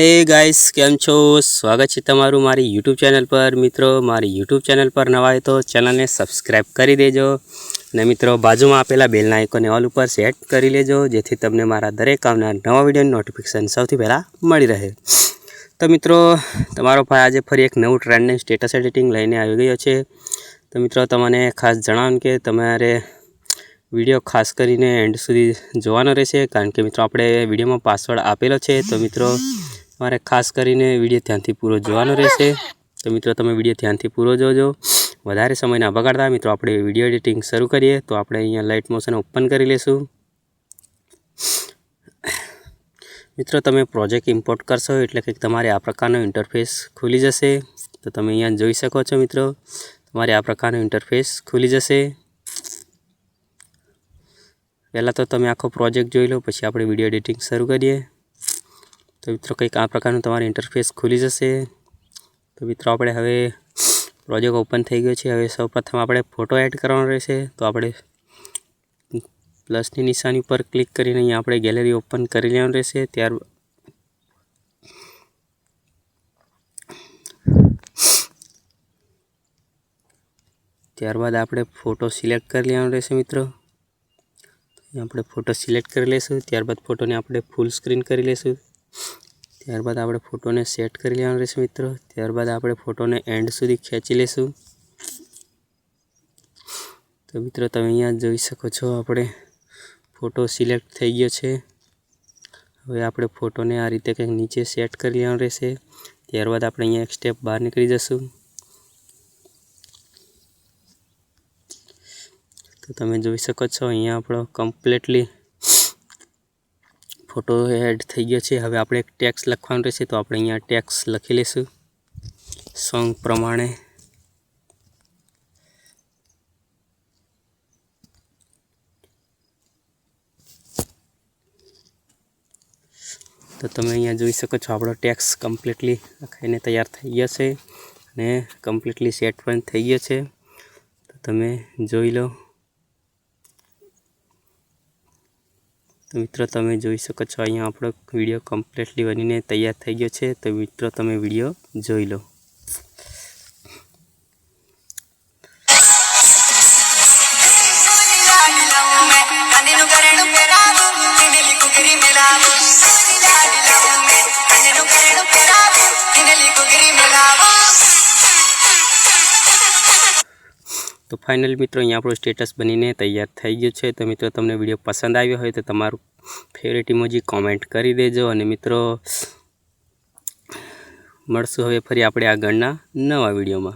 Hey guys केम छो स्वागत है तमारू मारी यूट्यूब चैनल पर। मित्रों मारी यूट्यूब चैनल पर नवा है तो चैनल ने सब्सक्राइब करी देजो ने मित्रों बाजू में आपेला बेलना आइकन ऑल पर सेट करी लेजो जेथी तमने मारा दरेक आवनार नवा विडियो नोटिफिकेशन सौथी पहला मळी रहे। तो मित्रों तमारो भाई आज फरी एक नवुं ट्रेंड ने स्टेटस एडिटिंग लईने आवी गयो छे। तो मित्रों तमने खास जणावुं के तमारे विडियो खास करीने एंड सुधी जोवानो रहेशे, कारण के मित्रों आपणे विडियो में पासवर्ड आपेलो छे। तो मित्रों मारे खास करीने विडियो ध्यानथी पूरो जोवानो रहेशे। तो मित्रों तमे विडियो ध्यानथी पूरो जोजो, वधारे समय ना बगाड़ता। मित्रों आपणे विडियो एडिटिंग शरू करीए तो आपणे अहींया लाइट मोशन ओपन करी लेशुं। मित्रों तमे प्रोजेक्ट इम्पोर्ट करशो एटले के तमारे आ प्रकारनो इंटरफेस खुली जशे। तो तमे अहींया जोई शको छो मित्रों तमारे आ प्रकारनो इंटरफेस खुली जशे। पहला तो तमे आखो प्रोजेक्ट जोई लो, पछी आपणे विडियो एडिटिंग शरू करीए। तो मित्रों कंईक आ प्रकारનું તમારે इंटरफेस खुली जशे। तो मित्रों આપણે હવે પ્રોજેક્ટ ઓપન થઈ ગયો છે। હવે સૌપ્રથમ આપણે ફોટો એડ કરવાનો રહેશે। તો આપણે પ્લસની નિશાની પર ક્લિક કરીને અહીં આપણે ગેલેરી ઓપન કરી લેવાનું રહેશે। ત્યારબાદ આપણે ફોટો સિલેક્ટ કરી લેવાનો રહેશે मित्रों। અહીં આપણે ફોટો સિલેક્ટ કરી લેશું। ત્યારબાદ ફોટોને આપણે ફૂલ સ્ક્રીન કરી લેશું। ત્યારબાદ આપણે ફોટોને સેટ કરી લેવાનો રહેશે मित्रों। ત્યારબાદ આપણે ફોટોને એન્ડ સુધી ખેંચી લેશું। તો મિત્રો તમે અહીંયા જોઈ શકો છો આપણે ફોટો સિલેક્ટ થઈ ગયો છે। હવે આપણે ફોટોને આ રીતે કંઈક નીચે સેટ કરી લેવાનો રહેશે। ત્યારબાદ આપણે અહીંયા એક સ્ટેપ બહાર નીકળી જશું। તો તમે જોઈ શકો છો અહીંયા આપણો કમ્પ્લીટલી फोटो एड थी गयो है। हवे आपणे एक टेक्स्ट लखवानुं रहेशे। तो आपणे अहींया टेक्स्ट लखी लेशुं सॉन्ग प्रमाणे। तो तमे अहींया जोई शको छो आपणो टेक्स्ट कम्प्लीटली लखाईने तैयार थई गयो छे अने कम्प्लीटली सेट पण थई गयो छे। तो तमे जोई लो। तो मित्रों तमे जोई शको छो अहींया आपणो विडियो कम्प्लीटली बनीने तैयार थई गयो छे। तो मित्रों तमे विडियो जोई लो। तो फाइनल मित्रों अहीं आपणो स्टेटस बनीने तैयार थई गयो छे। तो मित्रों तमने विडियो पसंद आव्यो होय तो तमारुं फेवरेट इमोजी कॉमेंट करी देजो। अने मित्रों मळशुं हवे फरी आपणे आगळना नवा विडियोमां।